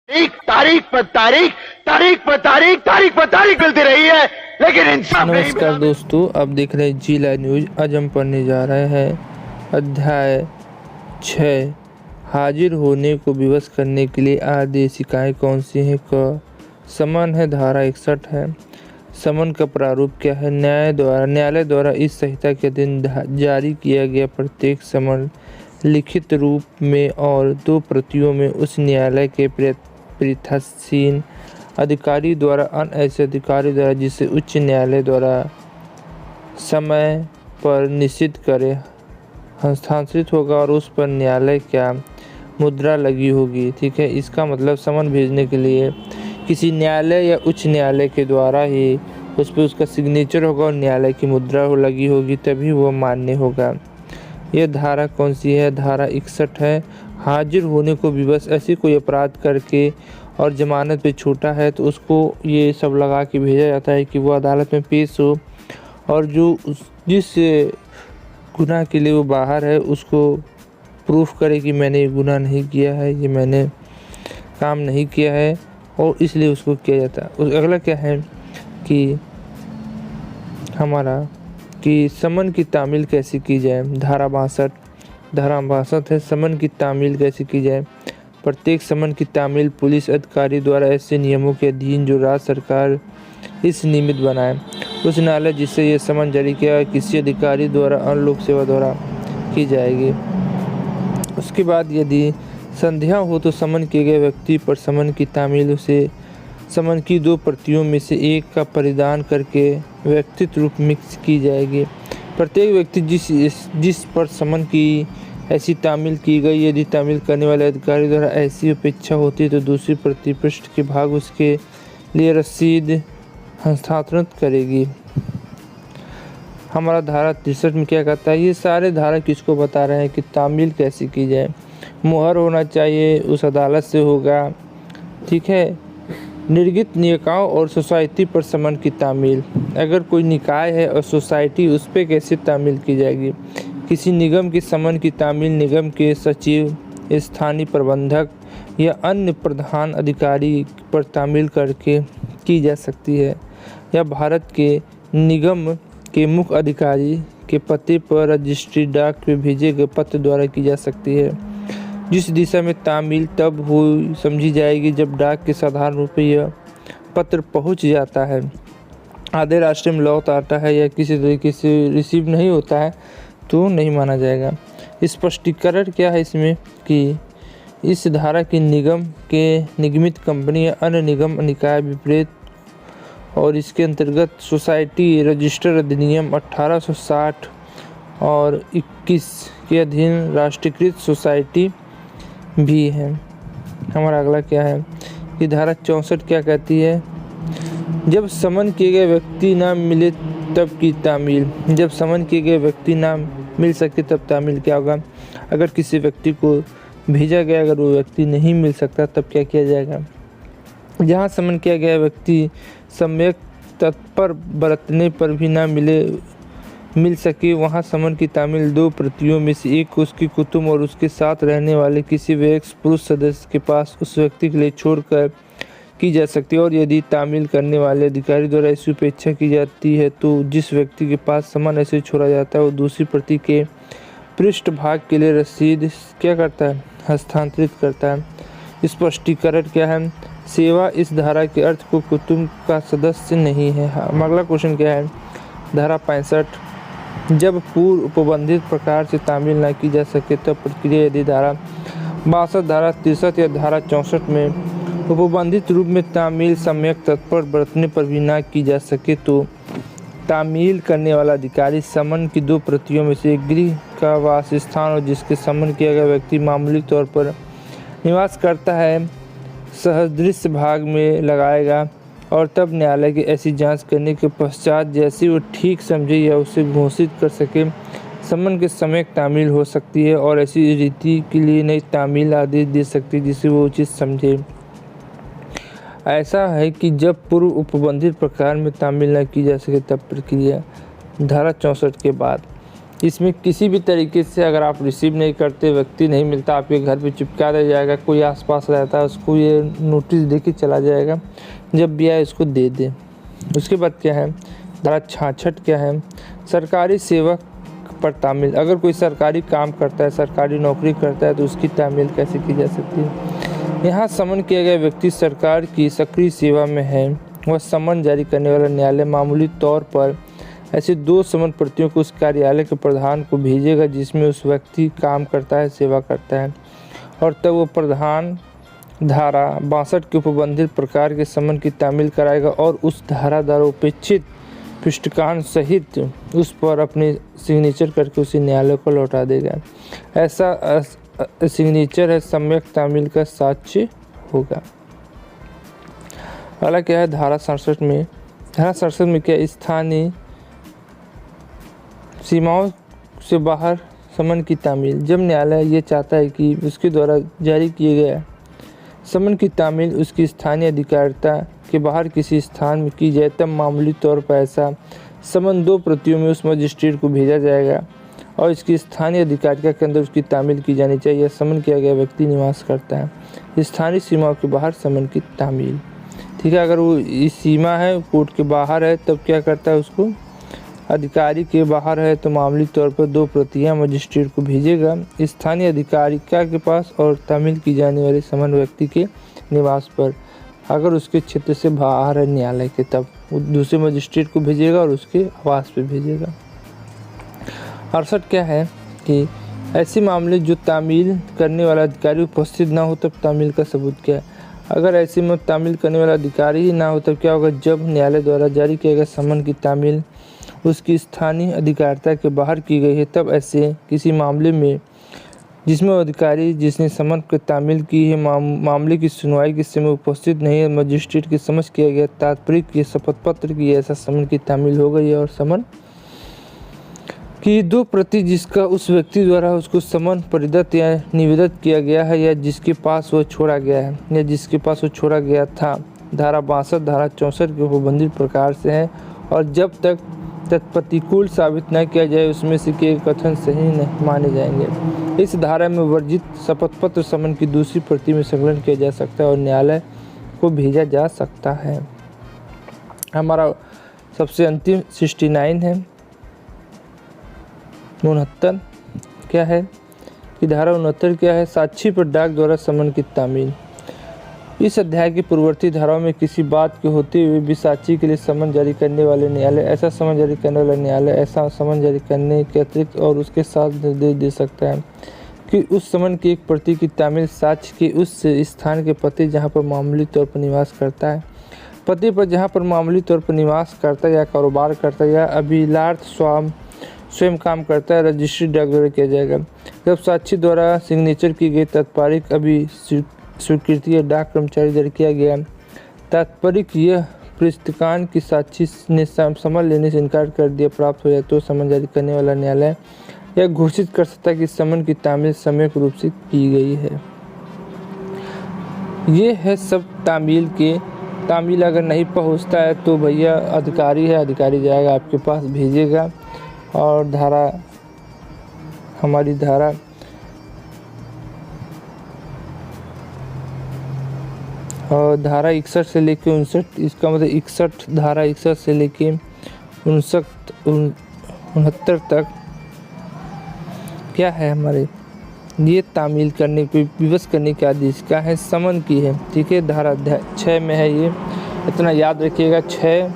तारीख पर तारीख, तारीख पर तारीख, तारीख पर तारीख मिलती रही है, लेकिन इंसाफ नहीं मिला। नमस्कार दोस्तों, आप देख रहे हैं जी लाइव न्यूज। आज हम पढ़ने जा रहे हैं अध्याय 6। हाजिर होने को विवश करने के लिए आदेशिकाएँ कौन सी हैं? क समन है, धारा 61 है। समन का प्रारूप क्या है? न्यायालय द्वारा इस संहिता के अधीन जारी किया गया प्रत्येक समन लिखित रूप में और 2 प्रतियों में उस न्यायालय के पीठासीन अधिकारी द्वारा अन्य ऐसे अधिकारी द्वारा जिसे उच्च न्यायालय द्वारा समय पर निश्चित करे हस्तांतरित होगा और उस पर न्यायालय क्या मुद्रा लगी होगी। ठीक है, इसका मतलब समन भेजने के लिए किसी न्यायालय या उच्च न्यायालय के द्वारा ही उस पर उसका सिग्नेचर होगा और न्यायालय की मुद्रा लगी होगी, तभी वो मान्य होगा। यह धारा कौन सी है? धारा 61 है। हाजिर होने को विवश, ऐसी कोई अपराध करके और जमानत पे छूटा है तो उसको ये सब लगा के भेजा जाता है कि वो अदालत में पेश हो, और जो जिस गुनाह के लिए वो बाहर है उसको प्रूफ करे कि मैंने ये गुनाह नहीं किया है, ये मैंने काम नहीं किया है, और इसलिए उसको किया जाता है। उस अगला क्या है कि हमारा कि समन की तामील कैसे की जाए? धारा 62 है। समन की तामील कैसे की जाए? प्रत्येक समन की तामील पुलिस अधिकारी द्वारा ऐसे नियमों के अधीन जो राज्य सरकार इस निमित्त बनाए। उस न्यायालय जिससे यह समन जारी किया किसी अधिकारी द्वारा अन्य लोक सेवा द्वारा की जाएगी। उसके बाद यदि संदेह हो तो समन किए गए व्यक्ति पर समन की तामील उसे समन की 2 प्रतियों में से एक का परिधान करके व्यक्तिगत रूप में की जाएगी। प्रत्येक व्यक्ति जिस पर समन की ऐसी तामील की गई, यदि तामील करने वाले अधिकारी द्वारा ऐसी अपेक्षा होती है तो दूसरी प्रति पृष्ठ के भाग उसके लिए रसीद हस्तांतरित करेगी। हमारा धारा 63 में क्या कहता है? ये सारे धारा किसको बता रहे हैं कि तामील कैसे की जाए। मुहर होना चाहिए, उस अदालत से होगा। ठीक है, निर्गत निकायों और सोसाइटी पर समन की तामील, अगर कोई निकाय है और सोसाइटी, उस पर कैसे तामील की जाएगी। किसी निगम की समन की तामील निगम के सचिव, स्थानीय प्रबंधक या अन्य प्रधान अधिकारी पर तामील करके की जा सकती है, या भारत के निगम के मुख्य अधिकारी के पते पर रजिस्ट्री डाक में भेजे गए पत्र द्वारा की जा सकती है। जिस दिशा में तामील तब हुई समझी जाएगी जब डाक के साधारण रूप में यह पत्र पहुंच जाता है, आधे रास्ते में लौट आता है या किसी तरीके से रिसीव नहीं होता है तो नहीं माना जाएगा। स्पष्टीकरण क्या है इसमें कि इस धारा की निगम के निगमित कंपनी या अन्य निगम निकाय विपरीत और इसके अंतर्गत सोसाइटी रजिस्टर अधिनियम 1860 और 21 के अधीन राष्ट्रीयकृत सोसाइटी भी है। हमारा अगला क्या है कि धारा 64 क्या कहती है? जब समन किए गए व्यक्ति ना मिले तब की तामील। जब समन किए गए व्यक्ति ना मिल सके तब तामील क्या होगा? अगर किसी व्यक्ति को भेजा गया, अगर वो व्यक्ति नहीं मिल सकता तब क्या किया जाएगा? जहाँ समन किया गया व्यक्ति सम्यक तत्पर बरतने पर भी ना मिल सके, वहाँ समन की तामील 2 प्रतियों में से एक को उसकी कुटुंब और उसके साथ रहने वाले किसी वयस्क पुरुष सदस्य के पास उस व्यक्ति के लिए छोड़कर की जा सकती है। और यदि तामील करने वाले अधिकारी द्वारा ऐसी अपेक्षा की जाती है तो जिस व्यक्ति के पास समन ऐसे छोड़ा जाता है वो दूसरी प्रति के पृष्ठ भाग के लिए रसीद क्या करता है? हस्तांतरित करता है। स्पष्टीकरण क्या है? सेवा इस धारा के अर्थ को कुटुंब का सदस्य नहीं है। अगला क्वेश्चन क्या है? धारा 65, जब पूर्व उपबंधित प्रकार से तामील न की जा सके तब प्रक्रिया। यदि धारा 62, धारा 63 या धारा 64 में उपबंधित रूप में तामील सम्यक तत्पर बरतने पर भी ना की जा सके तो तामील करने वाला अधिकारी समन की 2 प्रतियों में से एक गृह का वास स्थान और जिसके समन किया गया व्यक्ति मामूली तौर पर निवास करता है सहदृश्य भाग में लगाएगा, और तब न्यायालय की ऐसी जांच करने के पश्चात जैसे वो ठीक समझे या उसे घोषित कर सके समन के समय तामील हो सकती है, और ऐसी रीति के लिए नई तामील आदेश दे सकती है जिसे वो उचित समझे। ऐसा है कि जब पूर्व उपबंधित प्रकार में तामील न की जा सके तब प्रक्रिया। धारा 64 के बाद इसमें किसी भी तरीके से अगर आप रिसीव नहीं करते, व्यक्ति नहीं मिलता, आपके घर पे चिपका दिया जाएगा। कोई आसपास रहता है उसको ये नोटिस दे के चला जाएगा, जब भी आए इसको दे दे। उसके बाद क्या है, धारा 66 क्या है, सरकारी सेवक पर तामील। अगर कोई सरकारी काम करता है, सरकारी नौकरी करता है, तो उसकी तामील कैसे की जा सकती है। यहाँ समन किया गया व्यक्ति सरकार की सक्रिय सेवा में है, वह समन जारी करने वाला न्यायालय मामूली तौर पर ऐसे 2 समन प्रतियों को उस कार्यालय के प्रधान को भेजेगा जिसमें उस व्यक्ति काम करता है, सेवा करता है, और तब वो प्रधान धारा 62 के उपबंधित प्रकार के समन की तामील कराएगा और उस धारा द्वारा उपेक्षित पृष्ठकान सहित उस पर अपने सिग्नेचर करके उसी न्यायालय को लौटा देगा। ऐसा सिग्नेचर है सम्यक तामील का साक्ष्य होगा। अगला क्या है, धारा 67 में। धारा 67 में क्या, स्थानीय सीमाओं से बाहर समन की तामील। जब न्यायालय ये चाहता है कि उसके द्वारा जारी किए गए समन की तामील उसकी स्थानीय अधिकारिता के बाहर किसी स्थान में की जाए, तब मामूली तौर पर ऐसा समन 2 प्रतियों में उस मजिस्ट्रेट को भेजा जाएगा और इसकी स्थानीय अधिकारिता के अंदर उसकी तामील की जानी चाहिए। समन किया गया व्यक्ति निवास करता है स्थानीय सीमाओं के बाहर समन की तामील। ठीक है, अगर वो इस सीमा है, कोर्ट के बाहर है, तब क्या करता है, उसको अधिकारी के बाहर है तो मामूली तौर पर 2 प्रतियां मजिस्ट्रेट को भेजेगा स्थानीय अधिकारिका के पास और तामील की जाने वाले समन व्यक्ति के निवास पर। अगर उसके क्षेत्र से बाहर है न्यायालय के, तब वो दूसरे मजिस्ट्रेट को भेजेगा और उसके आवास पे भेजेगा। 68 क्या है कि ऐसे मामले जो तामील करने वाला अधिकारी उपस्थित ना हो तब तामील का सबूत क्या है। अगर ऐसे में तामील करने वाला अधिकारी ही ना हो तब क्या होगा, जब न्यायालय द्वारा जारी किया गया समन की तामील उसकी स्थानीय अधिकारिता के बाहर की गई है, तब ऐसे किसी मामले में जिसमें अधिकारी जिसने समन की तामील की है मामले की सुनवाई के समय उपस्थित नहीं है, मजिस्ट्रेट के समक्ष किया गया तात्पर्य के शपथ पत्र की ऐसा समन की तामील हो गई है और समन की 2 प्रति जिसका उस व्यक्ति द्वारा उसको समन परिदत्त या निवेदित किया गया है या जिसके पास वह छोड़ा गया है या जिसके पास वह छोड़ा गया था, धारा 62 धारा 64 के उपबंधित प्रकार से है और जब तक तत्प्रतिकूल साबित न किया जाए उसमें से के कथन सही नहीं माने जाएंगे। इस धारा में वर्जित शपथ पत्र समन की दूसरी प्रति में संकलन किया जा सकता है और न्यायालय को भेजा जा सकता है। हमारा सबसे अंतिम 69 है 69 क्या है कि धारा 69 क्या है, साक्षी पर डाक द्वारा समन की तामील। इस अध्याय की पूर्ववर्ती धाराओं में किसी बात के होते हुए भी साक्षी के लिए समन जारी करने वाले न्यायालय ऐसा समन जारी करने वाला न्यायालय ऐसा समन जारी करने के अतिरिक्त और उसके साथ निर्देश दे सकता है कि उस समन की एक प्रति की तामील साक्ष्य के उस स्थान के पते जहां पर मामूली तौर पर निवास करता है, पते पर जहां पर मामूली तौर पर निवास करता है या कारोबार करता है या अभिलार्थ स्वयं काम करता है, रजिस्ट्री डाक द्वारा किया जाएगा। जब साक्षी द्वारा सिग्नेचर की गई तात्पर्य स्वीकृति या डाक कर्मचारी द्वारा किया गया तात्पर्य यह पृष्ठकान की साक्षी ने समन लेने से इनकार कर दिया प्राप्त हो जाए तो समन जारी करने वाला न्यायालय यह घोषित कर सकता है कि समन की तामील सम्यक रूप से की गई है। ये है सब तामील के। तामील अगर नहीं पहुंचता है तो भैया अधिकारी है, अधिकारी जाएगा आपके पास भेजेगा। और धारा हमारी धारा और धारा 61 से लेके 59, इसका मतलब 61 धारा 61 से लेके 69 तक क्या है हमारे, ये तामील करने पे विवश करने के आदेश का है, समन की है। ठीक है, धारा 6 में है, ये इतना याद रखिएगा। 6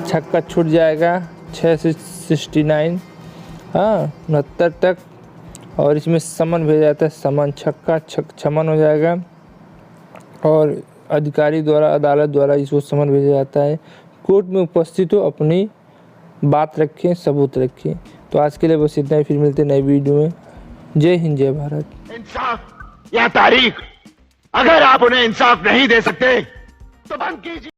छक्का छूट जाएगा, 6 से 69 69 तक, और इसमें समन भेजा जाता है, समन छक्का छमन हो जाएगा और अधिकारी द्वारा अदालत द्वारा इसको समन भेजा जाता है। कोर्ट में उपस्थित हो, अपनी बात रखें, सबूत रखें। तो आज के लिए बस इतना ही, फिर मिलते हैं नई वीडियो में। जय हिंद, जय भारत। इंसाफ या तारीख, अगर आप उन्हें इंसाफ नहीं दे सकते तो बंद कीजिए।